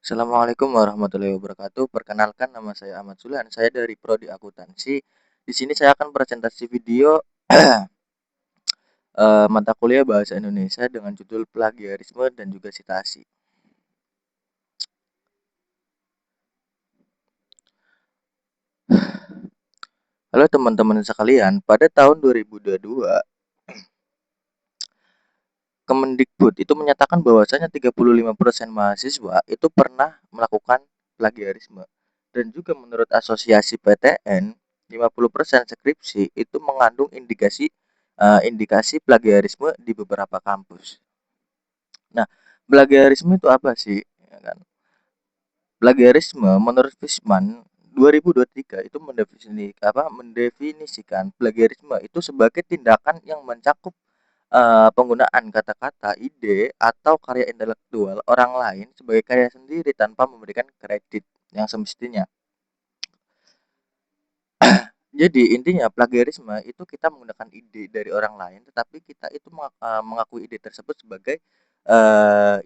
Assalamualaikum warahmatullahi wabarakatuh. Perkenalkan nama saya Ahmad Sulan. Saya dari Prodi Akuntansi. Di sini saya akan presentasi video mata kuliah Bahasa Indonesia dengan judul plagiarisme dan juga citasi. Halo teman-teman sekalian, pada tahun 2022 Kemendikbud itu menyatakan bahwasanya 35% mahasiswa itu pernah melakukan plagiarisme. Dan juga menurut Asosiasi PTN, 50% skripsi itu mengandung indikasi plagiarisme di beberapa kampus. Nah, plagiarisme itu apa sih? Ya kan? Plagiarisme menurut Fishman 2023 itu mendefinisikan plagiarisme itu sebagai tindakan yang mencakup penggunaan kata-kata, ide, atau karya intelektual orang lain sebagai karya sendiri tanpa memberikan kredit yang semestinya. Jadi intinya plagiarisme itu kita menggunakan ide dari orang lain, tetapi kita itu mengakui ide tersebut sebagai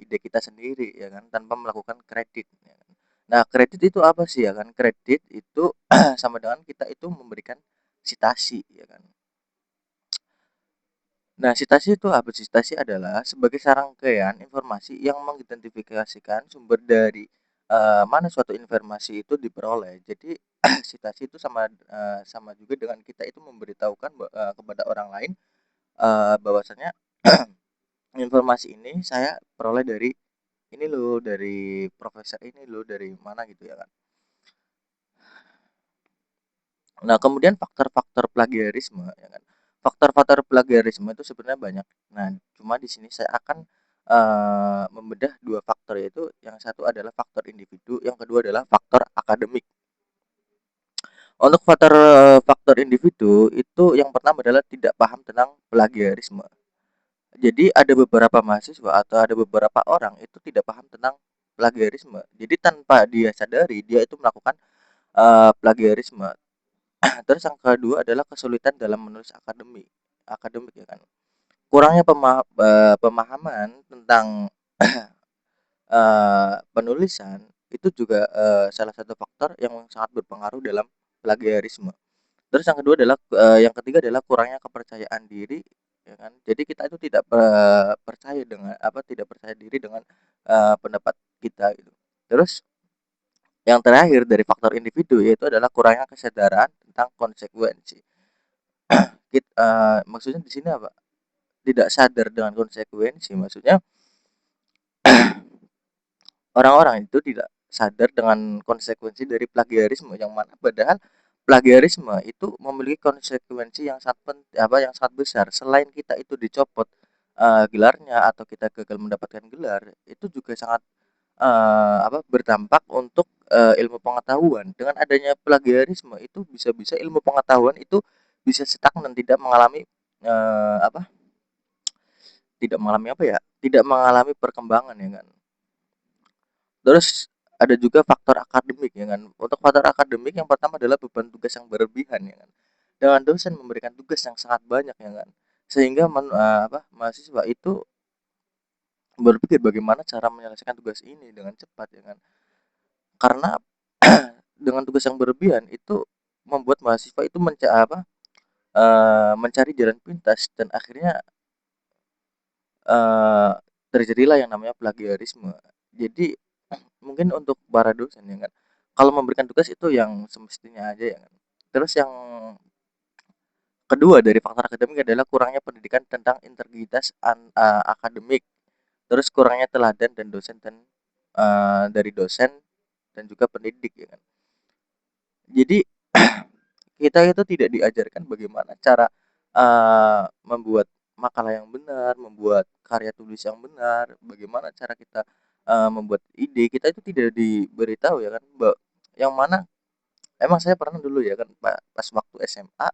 ide kita sendiri, ya kan, tanpa melakukan kredit. Ya kan. Nah, kredit itu apa sih ya kan? Kredit itu sama dengan kita itu memberikan citasi, ya kan. Nah, citasi itu apa? Citasi adalah sebagai serangkaian informasi yang mengidentifikasikan sumber dari mana suatu informasi itu diperoleh. Jadi citasi itu sama juga dengan kita itu memberitahukan kepada orang lain bahwasanya informasi ini saya peroleh dari ini loh, dari profesor ini loh, dari mana gitu ya kan. Nah, kemudian faktor-faktor plagiarisme ya kan. Faktor-faktor plagiarisme itu sebenarnya banyak. Nah, cuma di sini saya akan membedah dua faktor, yaitu yang satu adalah faktor individu, yang kedua adalah faktor akademik. Untuk faktor individu itu yang pertama adalah tidak paham tentang plagiarisme. Jadi ada beberapa mahasiswa atau ada beberapa orang itu tidak paham tentang plagiarisme. Jadi tanpa dia sadari dia itu melakukan plagiarisme. Terus yang kedua adalah kesulitan dalam menulis akademik ya kan. Kurangnya pemahaman tentang penulisan itu juga salah satu faktor yang sangat berpengaruh dalam plagiarisme. Terus yang kedua adalah yang ketiga adalah kurangnya kepercayaan diri, ya kan. Jadi kita itu tidak percaya dengan tidak percaya diri dengan pendapat kita gitu. Terus yang terakhir dari faktor individu yaitu adalah kurangnya kesadaran tentang konsekuensi. Maksudnya di sini apa? Tidak sadar dengan konsekuensi, maksudnya orang-orang itu tidak sadar dengan konsekuensi dari plagiarisme, yang mana padahal plagiarisme itu memiliki konsekuensi yang yang sangat besar. Selain kita itu dicopot gelarnya atau kita gagal mendapatkan gelar, itu juga sangat berdampak untuk ilmu pengetahuan. Dengan adanya plagiarisme itu bisa-bisa ilmu pengetahuan itu bisa stagnan, eh, apa tidak mengalami tidak mengalami perkembangan ya kan. Terus ada juga faktor akademik ya kan. Untuk faktor akademik yang pertama adalah beban tugas yang berlebihan ya kan. Dengan dosen memberikan tugas yang sangat banyak ya kan. Sehingga mahasiswa itu berpikir bagaimana cara menyelesaikan tugas ini dengan cepat ya kan. Karena dengan tugas yang berlebihan itu membuat mahasiswa itu mencari jalan pintas, dan akhirnya eh, terjadilah yang namanya plagiarisme. Jadi mungkin untuk para dosen ya kan, kalau memberikan tugas itu yang semestinya aja ya kan. Terus yang kedua dari faktor akademik adalah kurangnya pendidikan tentang integritas akademik, terus kurangnya teladan dan dari dosen dan juga pendidik ya kan. Jadi kita itu tidak diajarkan bagaimana cara membuat makalah yang benar, membuat karya tulis yang benar, bagaimana cara kita membuat ide. Kita itu tidak diberitahu ya kan, yang mana emang saya pernah dulu ya kan, pas waktu SMA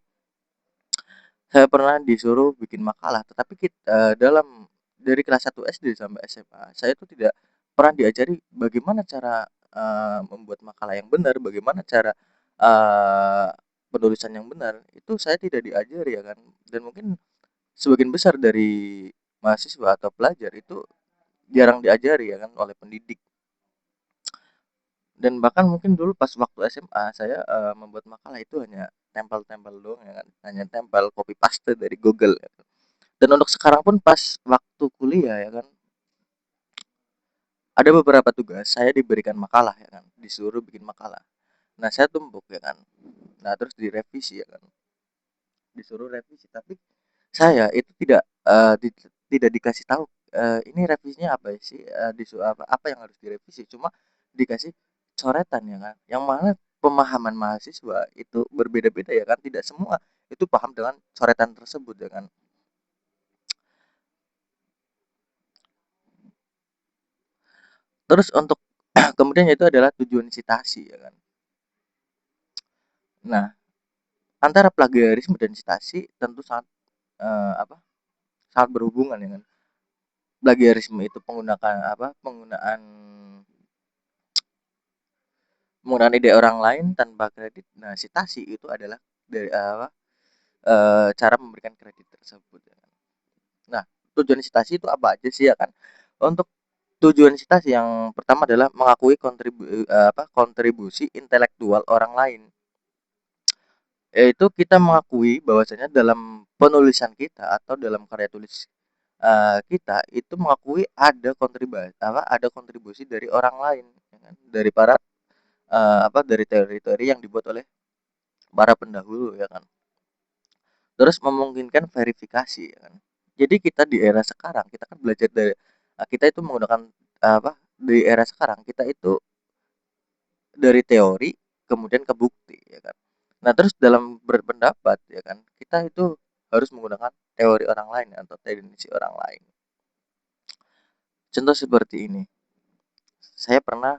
saya pernah disuruh bikin makalah, tetapi dalam dari kelas 1 SD sampai SMA saya itu tidak pernah diajari bagaimana cara membuat makalah yang benar, bagaimana cara eh, penulisan yang benar. Itu saya tidak diajari ya kan, dan mungkin sebagian besar dari mahasiswa atau pelajar itu jarang diajari ya kan oleh pendidik. Dan bahkan mungkin dulu pas waktu SMA saya, membuat makalah itu hanya tempel-tempel doang ya kan, hanya tempel copy paste dari Google ya kan. Dan untuk sekarang pun pas waktu kuliah ya kan, ada beberapa tugas saya diberikan makalah ya kan, disuruh bikin makalah. Nah, saya tumbuk ya kan. Nah, terus direvisi ya kan, disuruh revisi, tapi saya itu tidak, tidak dikasih tahu, ini revisinya apa sih, apa yang harus direvisi, cuma dikasih coretan ya kan, yang mana pemahaman mahasiswa itu berbeda-beda ya kan, tidak semua itu paham dengan coretan tersebut ya kan. Terus untuk kemudian itu adalah tujuan citasi ya kan. Nah, antara plagiarisme dan citasi tentu sangat, apa, sangat berhubungan ya kan. Plagiarisme itu penggunaan apa, penggunaan ide orang lain tanpa kredit. Nah, citasi itu adalah dari apa, cara memberikan kredit tersebut ya kan. Nah, tujuan citasi itu apa aja sih ya kan? Untuk tujuan citasi yang pertama adalah mengakui kontribusi intelektual orang lain. Yaitu kita mengakui bahwasanya dalam penulisan kita atau dalam karya tulis kita itu mengakui ada kontribusi dari orang lain ya kan? Dari para dari teori-teori yang dibuat oleh para pendahulu ya kan. Terus memungkinkan verifikasi ya kan. Jadi kita di era sekarang kita kan belajar dari kita itu menggunakan di era sekarang kita itu dari teori kemudian ke bukti ya kan. Nah, terus dalam berpendapat ya kan, kita itu harus menggunakan teori orang lain atau tendensi orang lain. Contoh seperti ini. Saya pernah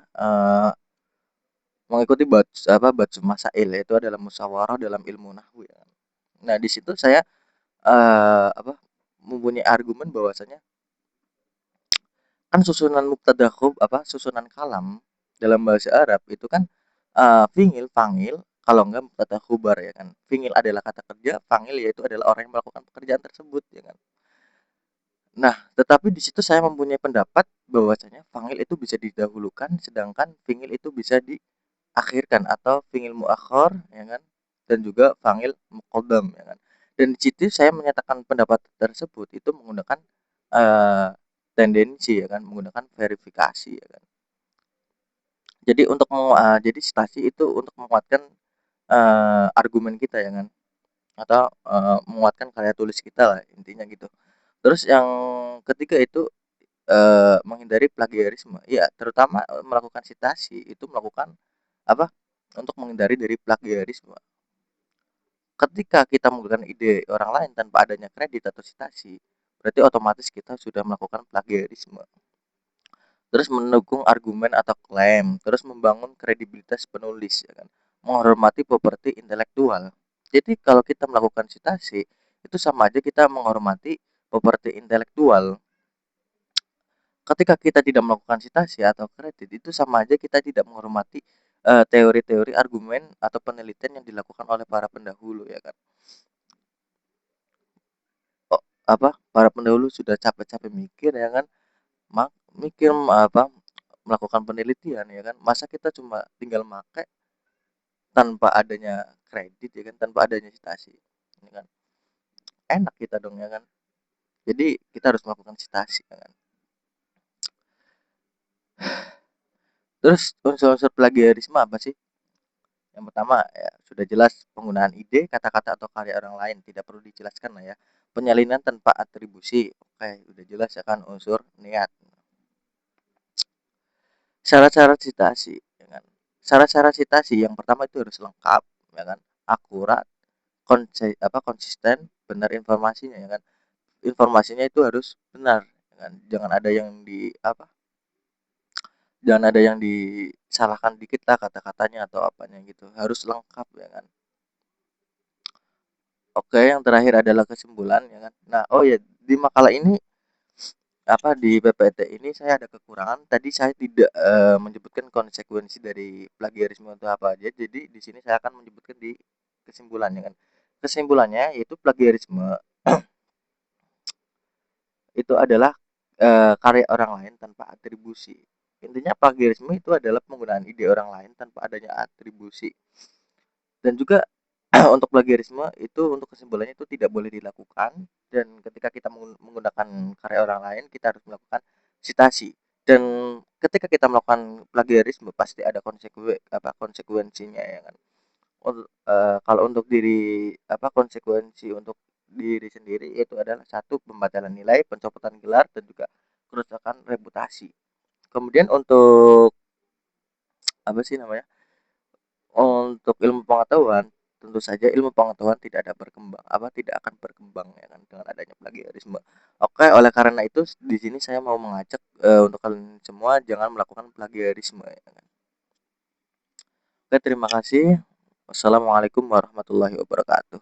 mengikuti bats masail, yaitu adalah musyawarah dalam ilmu nahwu ya kan. Nah, di situ saya mempunyai argumen bahwasanya kan susunan kalam dalam bahasa Arab itu kan fi'il, fa'il, kalau enggak mubtada khubar ya kan. Fi'il adalah kata kerja, fa'il yaitu adalah orang yang melakukan pekerjaan tersebut ya kan. Nah, tetapi di situ saya mempunyai pendapat bahwasanya fa'il itu bisa didahulukan sedangkan fi'il itu bisa diakhirkan atau fi'il muakhir ya kan, dan juga fa'il muqaddam ya kan. Dan di situ saya menyatakan pendapat tersebut itu menggunakan eh, tendensi ya kan, menggunakan verifikasi ya kan. Jadi jadi citasi itu untuk menguatkan argumen kita ya kan, atau menguatkan karya tulis kita lah intinya gitu. Terus yang ketiga itu menghindari plagiarisme. Ya, terutama melakukan citasi itu melakukan apa? Untuk menghindari dari plagiarisme. Ketika kita menggunakan ide orang lain tanpa adanya kredit atau citasi, berarti otomatis kita sudah melakukan plagiarisme. Terus mendukung argumen atau klaim, terus membangun kredibilitas penulis ya kan. Menghormati properti intelektual. Jadi kalau kita melakukan citasi, itu sama aja kita menghormati properti intelektual. Ketika kita tidak melakukan citasi atau kredit, itu sama aja kita tidak menghormati teori-teori argumen atau penelitian yang dilakukan oleh para pendahulu ya kan. Oh, para pendahulu sudah capek-capek mikir ya kan, mikir melakukan penelitian ya kan. Masa kita cuma tinggal make tanpa adanya kredit ya kan, tanpa adanya citasi. Ini kan enak kita dong ya kan. Jadi kita harus melakukan citasi ya kan. Terus unsur-unsur plagiarisme apa sih? Yang pertama ya sudah jelas penggunaan ide, kata-kata atau karya orang lain, tidak perlu dijelaskan lah ya. Penyalinan tanpa atribusi. Oke, udah jelas ya kan unsur niat. Syarat-syarat citasi ya kan. Syarat-syarat citasi yang pertama itu harus lengkap ya kan, akurat, konsisten, benar informasinya ya kan. Informasinya itu harus benar ya kan. Jangan ada yang disalahkan dikit lah kata-katanya atau apanya gitu. Harus lengkap ya kan. Oke, yang terakhir adalah kesimpulan ya kan. Nah, oh ya, di makalah ini di PPT ini saya ada kekurangan. Tadi saya tidak menyebutkan konsekuensi dari plagiarisme itu apa aja. Jadi di sini saya akan menyebutkan di kesimpulannya kan. Kesimpulannya yaitu plagiarisme itu adalah karya orang lain tanpa atribusi. Intinya plagiarisme itu adalah penggunaan ide orang lain tanpa adanya atribusi. Dan juga untuk plagiarisme itu untuk kesimpulannya itu tidak boleh dilakukan, dan ketika kita menggunakan karya orang lain kita harus melakukan citasi. Dan ketika kita melakukan plagiarisme pasti ada konsekuensinya ya kan. Kalau untuk konsekuensi untuk diri sendiri itu adalah satu, pembatalan nilai, pencopotan gelar, dan juga kerusakan reputasi. Kemudian untuk apa sih namanya? Untuk ilmu pengetahuan, tentu saja ilmu pengetahuan tidak akan berkembang ya kan dengan adanya plagiarisme. Oke, oleh karena itu di sini saya mau mengajak untuk kalian semua jangan melakukan plagiarisme ya kan. Oke, terima kasih. Wassalamualaikum warahmatullahi wabarakatuh.